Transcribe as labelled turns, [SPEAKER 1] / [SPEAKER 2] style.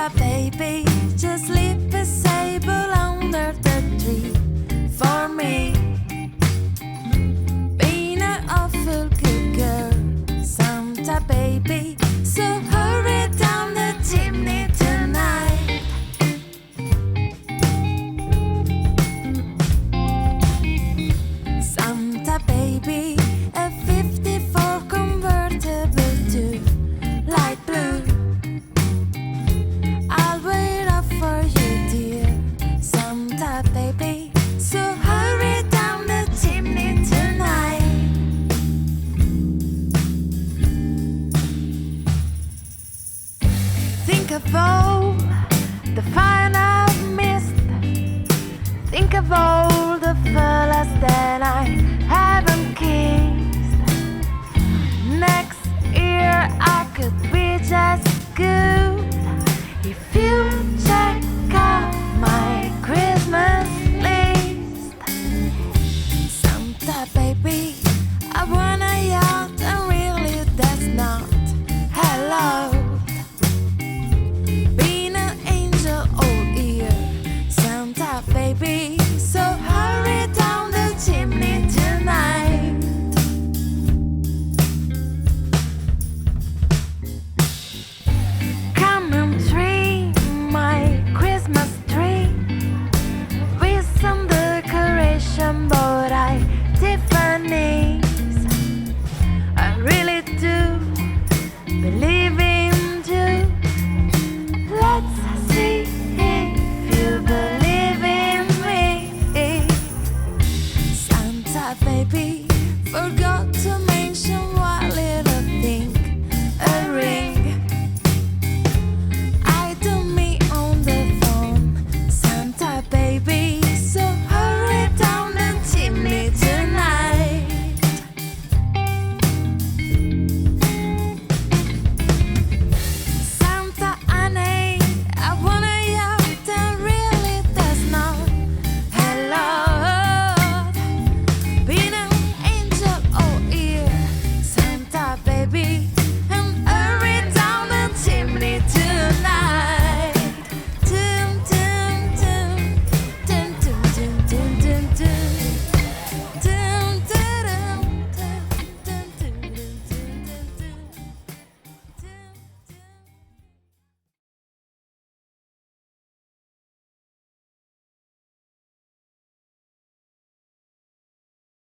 [SPEAKER 1] Santa baby, just leave a sable under the tree for me. Being an awful good girl, Santa baby, so hurry down the chimney tonight. Santa baby, a 54 convertible to light blue. I'll wait up for you, dear Santa baby, so hurry down the chimney tonight. Think of all the fire I've missed. Think of all the fellas that I haven't kissed. Next year I could be just good.